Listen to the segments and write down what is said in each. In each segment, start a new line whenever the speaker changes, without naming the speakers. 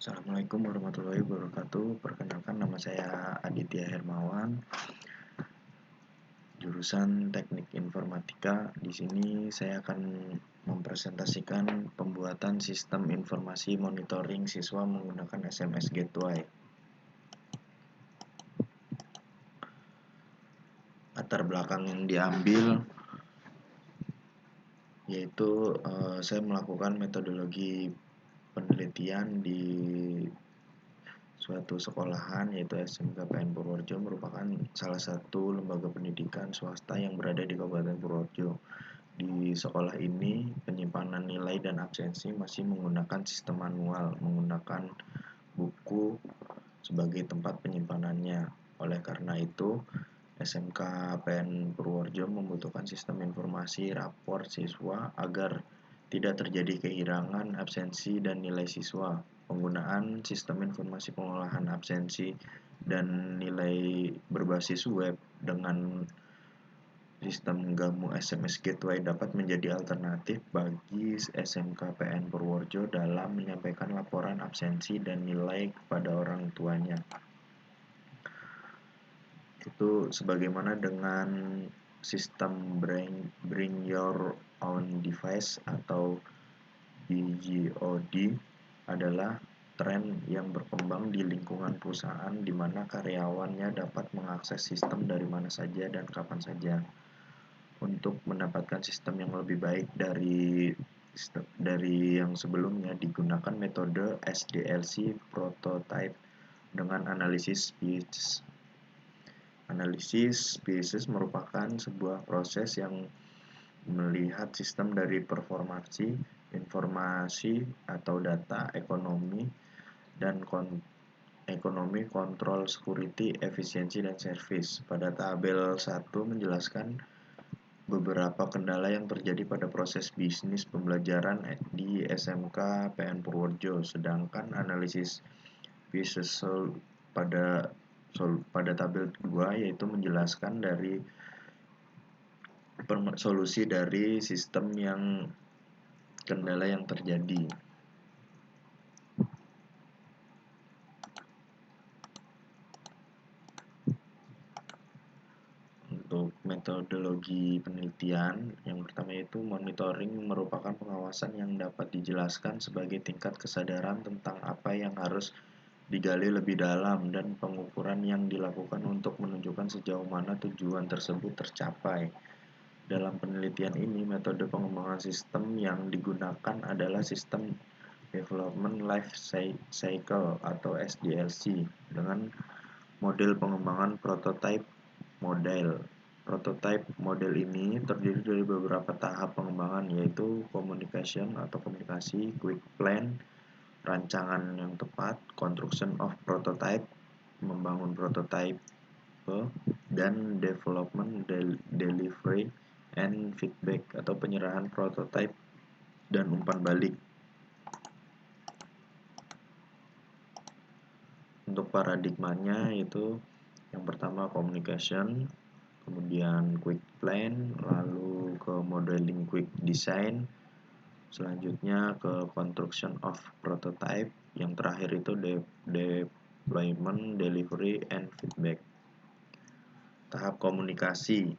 Assalamualaikum warahmatullahi wabarakatuh. Perkenalkan, nama saya Aditya Hermawan, jurusan Teknik Informatika. Di sini saya akan mempresentasikan pembuatan sistem informasi monitoring siswa menggunakan SMS Gateway. Latar belakang yang diambil yaitu saya melakukan metodologi penelitian di suatu sekolahan yaitu SMK PN Purworejo, merupakan salah satu lembaga pendidikan swasta yang berada di Kabupaten Purworejo. Di sekolah ini penyimpanan nilai dan absensi masih menggunakan sistem manual, menggunakan buku sebagai tempat penyimpanannya. Oleh karena itu, SMK PN Purworejo membutuhkan sistem informasi rapor siswa agar tidak terjadi kehilangan absensi dan nilai siswa. Penggunaan sistem informasi pengolahan absensi dan nilai berbasis web dengan sistem Gamu SMS Gateway dapat menjadi alternatif bagi SMK PN Purworejo dalam menyampaikan laporan absensi dan nilai kepada orang tuanya. Itu sebagaimana dengan sistem Bring Your Own Device atau BYOD adalah tren yang berkembang di lingkungan perusahaan di mana karyawannya dapat mengakses sistem dari mana saja dan kapan saja. Untuk mendapatkan sistem yang lebih baik dari yang sebelumnya, digunakan metode SDLC prototype dengan analisis species. Analisis species merupakan sebuah proses yang melihat sistem dari informasi atau data, ekonomi, kontrol, security, efisiensi, dan service. Pada tabel 1 menjelaskan beberapa kendala yang terjadi pada proses bisnis pembelajaran di SMK PN Purworejo, sedangkan analisis species pada tabel 2 yaitu menjelaskan dari solusi dari sistem yang kendala yang terjadi. Untuk metodologi penelitian, yang pertama yaitu monitoring merupakan pengawasan yang dapat dijelaskan sebagai tingkat kesadaran tentang apa yang harus digali lebih dalam dan pengukuran yang dilakukan untuk menunjukkan sejauh mana tujuan tersebut tercapai. Dalam penelitian ini, metode pengembangan sistem yang digunakan adalah sistem Development Life Cycle atau SDLC dengan model pengembangan prototype model. Prototype model ini terdiri dari beberapa tahap pengembangan yaitu communication atau komunikasi, quick plan, rancangan yang tepat, construction of prototype, membangun prototype, dan development, delivery, and feedback atau penyerahan prototype dan umpan balik. Untuk paradigmanya itu yang pertama communication, kemudian quick plan, lalu ke modeling quick design, selanjutnya ke construction of prototype, yang terakhir itu deployment, delivery, and feedback. Tahap komunikasi.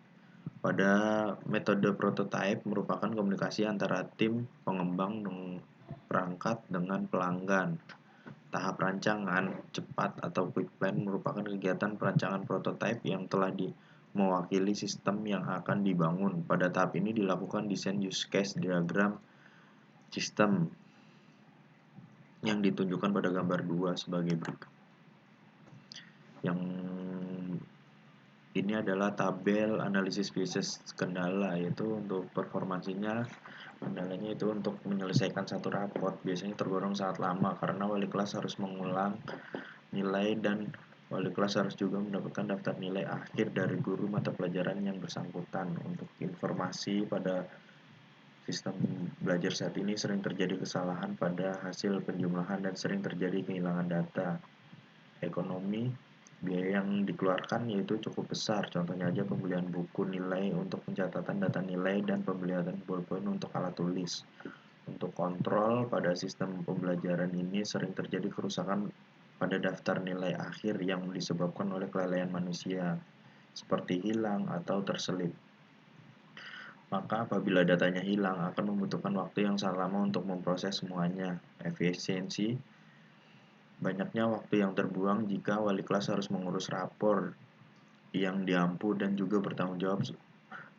Pada metode prototype merupakan komunikasi antara tim pengembang perangkat dengan pelanggan. Tahap rancangan cepat atau quick plan merupakan kegiatan perancangan prototype yang telah mewakili sistem yang akan dibangun. Pada tahap ini dilakukan desain use case diagram sistem yang ditunjukkan pada gambar 2 sebagai berikut. Yang ini adalah tabel analisis species kendala, yaitu untuk performansinya. Kendalanya itu untuk menyelesaikan satu raport biasanya tergolong sangat lama karena wali kelas harus mengulang nilai dan wali kelas harus juga mendapatkan daftar nilai akhir dari guru mata pelajaran yang bersangkutan. Untuk informasi, pada sistem belajar saat ini sering terjadi kesalahan pada hasil penjumlahan dan sering terjadi kehilangan data. Ekonomi, biaya yang dikeluarkan yaitu cukup besar, contohnya aja pembelian buku nilai untuk pencatatan data nilai dan pembelian bolpen untuk alat tulis. Untuk kontrol pada sistem pembelajaran ini sering terjadi kerusakan pada daftar nilai akhir yang disebabkan oleh kelalaian manusia, seperti hilang atau terselip. Maka apabila datanya hilang, akan membutuhkan waktu yang sangat lama untuk memproses semuanya. Efisiensi, banyaknya waktu yang terbuang jika wali kelas harus mengurus rapor yang diampu dan juga bertanggung jawab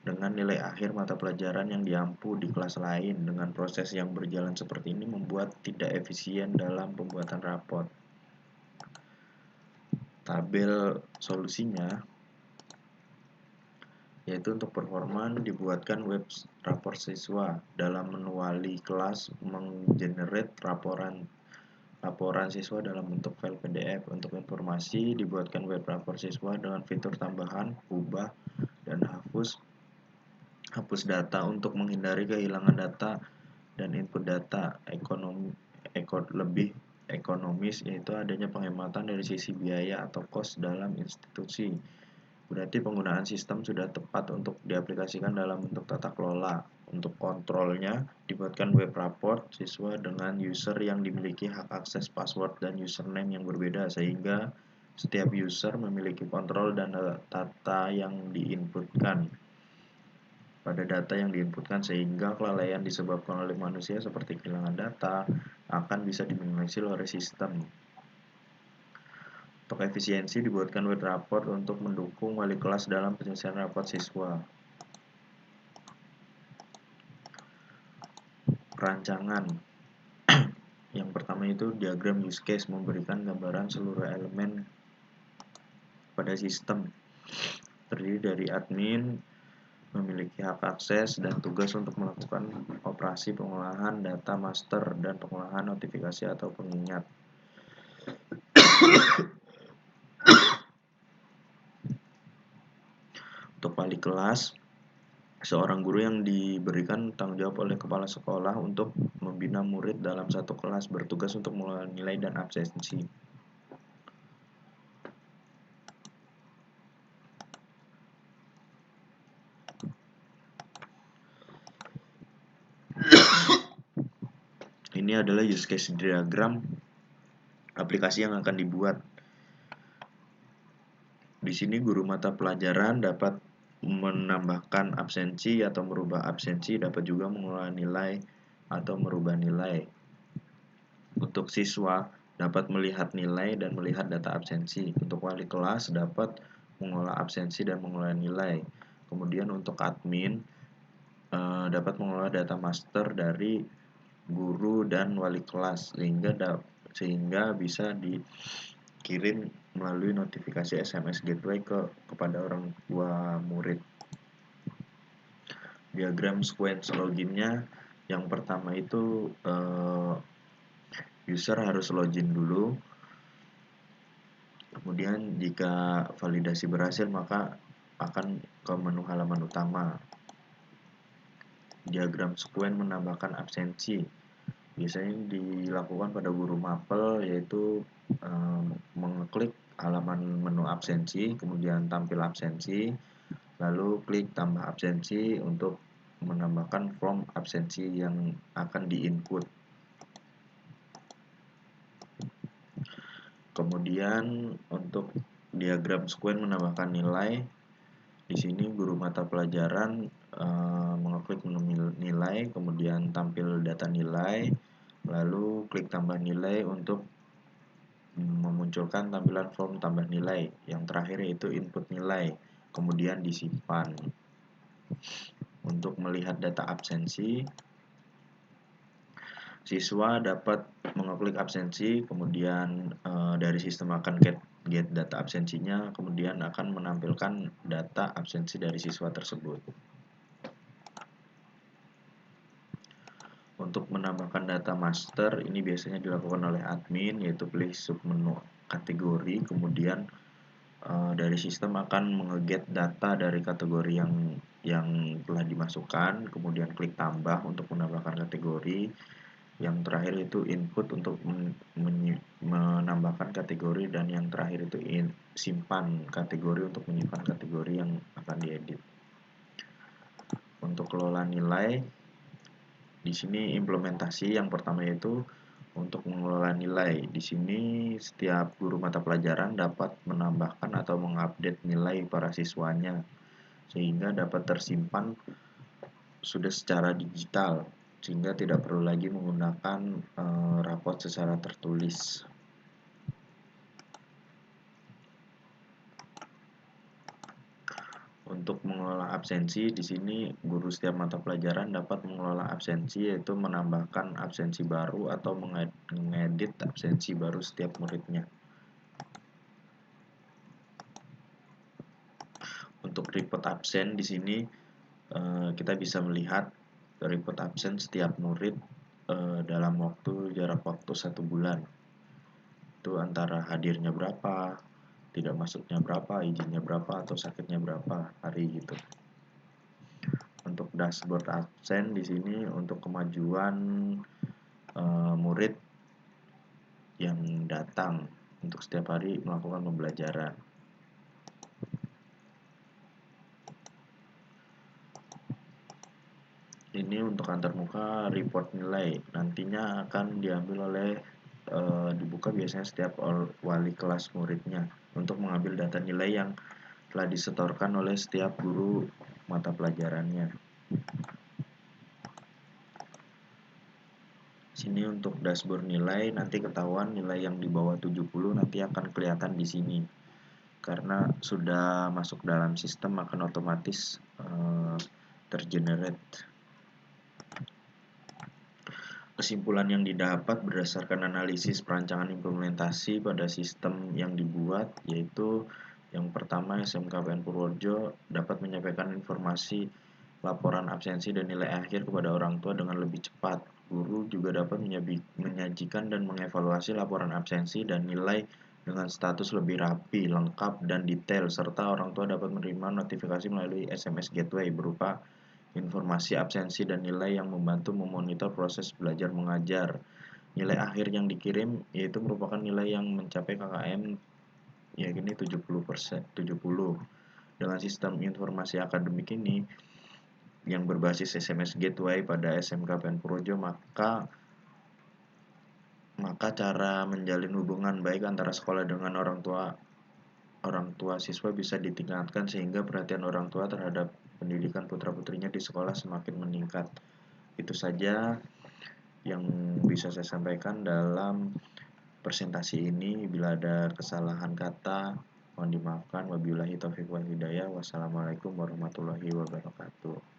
dengan nilai akhir mata pelajaran yang diampu di kelas lain. Dengan proses yang berjalan seperti ini membuat tidak efisien dalam pembuatan rapor. Tabel solusinya yaitu untuk performan dibuatkan web rapor siswa. Dalam menu wali kelas menggenerate laporan siswa dalam bentuk file PDF. Untuk informasi dibuatkan web rapor siswa dengan fitur tambahan, ubah, dan hapus data untuk menghindari kehilangan data dan input data. Lebih ekonomis yaitu adanya penghematan dari sisi biaya atau cost dalam institusi. Berarti penggunaan sistem sudah tepat untuk diaplikasikan dalam bentuk tata kelola. Untuk kontrolnya, dibuatkan web report siswa dengan user yang dimiliki hak akses password dan username yang berbeda, sehingga setiap user memiliki kontrol dan data yang diinputkan. Pada data yang diinputkan, sehingga kelalaian disebabkan oleh manusia seperti kehilangan data akan bisa diminimalisir oleh sistem. Untuk efisiensi dibuatkan web report untuk mendukung wali kelas dalam penyelesaian rapot siswa. Perancangan. Yang pertama itu diagram use case, memberikan gambaran seluruh elemen pada sistem. Terdiri dari admin, memiliki hak akses dan tugas untuk melakukan operasi pengolahan data master dan pengolahan notifikasi atau pengingat. Untuk wali kelas, seorang guru yang diberikan tanggung jawab oleh kepala sekolah untuk membina murid dalam satu kelas, bertugas untuk mengelola nilai dan absensi. Ini adalah use case diagram aplikasi yang akan dibuat. Di sini guru mata pelajaran dapat menambahkan absensi atau merubah absensi, dapat juga mengelola nilai atau merubah nilai. Untuk siswa dapat melihat nilai dan melihat data absensi. Untuk wali kelas dapat mengelola absensi dan mengelola nilai. Kemudian untuk admin dapat mengelola data master dari guru dan wali kelas sehingga bisa dikirim melalui notifikasi SMS gateway kepada orang tua murid. Diagram sequence loginnya, yang pertama itu user harus login dulu. Kemudian jika validasi berhasil maka akan ke menu halaman utama. Diagram sequence menambahkan absensi. Biasanya dilakukan pada guru mapel, yaitu mengeklik halaman menu absensi, kemudian tampil absensi, lalu klik tambah absensi untuk menambahkan form absensi yang akan diinput. Kemudian untuk diagram sequence menambahkan nilai, di sini guru mata pelajaran mengeklik menu nilai, kemudian tampil data nilai, lalu klik tambah nilai untuk memunculkan tampilan form tambah nilai. Yang terakhir yaitu input nilai, kemudian disimpan. Untuk melihat data absensi, siswa dapat mengeklik absensi, kemudian dari sistem akan get data absensinya, kemudian akan menampilkan data absensi dari siswa tersebut. Untuk menambahkan data master, ini biasanya dilakukan oleh admin, yaitu pilih submenu kategori, kemudian dari sistem akan mengeget data dari kategori yang telah dimasukkan, kemudian klik tambah untuk menambahkan kategori. Yang terakhir itu input untuk menambahkan kategori, dan yang terakhir itu simpan kategori untuk menyimpan kategori yang akan diedit. Untuk kelola nilai, Di sini implementasi yang pertama yaitu untuk mengelola nilai. Di sini setiap guru mata pelajaran dapat menambahkan atau mengupdate nilai para siswanya sehingga dapat tersimpan sudah secara digital sehingga tidak perlu lagi menggunakan rapot secara tertulis. Untuk mengelola absensi, di sini guru setiap mata pelajaran dapat mengelola absensi yaitu menambahkan absensi baru atau mengedit absensi baru setiap muridnya. Untuk report absen di sini kita bisa melihat report absen setiap murid dalam jarak waktu 1 bulan. Itu antara hadirnya berapa, tidak masuknya berapa, izinnya berapa, atau sakitnya berapa hari gitu. Untuk dashboard absen di sini untuk kemajuan murid yang datang untuk setiap hari melakukan pembelajaran. Ini untuk antarmuka report nilai nantinya akan diambil oleh dibuka biasanya setiap wali kelas muridnya untuk mengambil data nilai yang telah disetorkan oleh setiap guru mata pelajarannya. Sini untuk dashboard nilai nanti ketahuan nilai yang di bawah 70 nanti akan kelihatan di sini. Karena sudah masuk dalam sistem akan otomatis tergenerate. Kesimpulan yang didapat berdasarkan analisis perancangan implementasi pada sistem yang dibuat yaitu yang pertama SMKPN Purworejo dapat menyampaikan informasi laporan absensi dan nilai akhir kepada orang tua dengan lebih cepat. Guru juga dapat menyajikan dan mengevaluasi laporan absensi dan nilai dengan status lebih rapi, lengkap, dan detail, serta orang tua dapat menerima notifikasi melalui SMS Gateway berupa informasi absensi dan nilai yang membantu memonitor proses belajar mengajar. Nilai akhir yang dikirim yaitu merupakan nilai yang mencapai KKM yakni 70%, 70. Dengan sistem informasi akademik ini yang berbasis SMS Gateway pada SMKPN Purworejo maka cara menjalin hubungan baik antara sekolah dengan orang tua siswa bisa ditingkatkan sehingga perhatian orang tua terhadap pendidikan putra-putrinya di sekolah semakin meningkat. Itu saja yang bisa saya sampaikan dalam presentasi ini. Bila ada kesalahan kata, mohon dimaafkan. Wabillahi taufiq wal hidayah. Wassalamualaikum warahmatullahi wabarakatuh.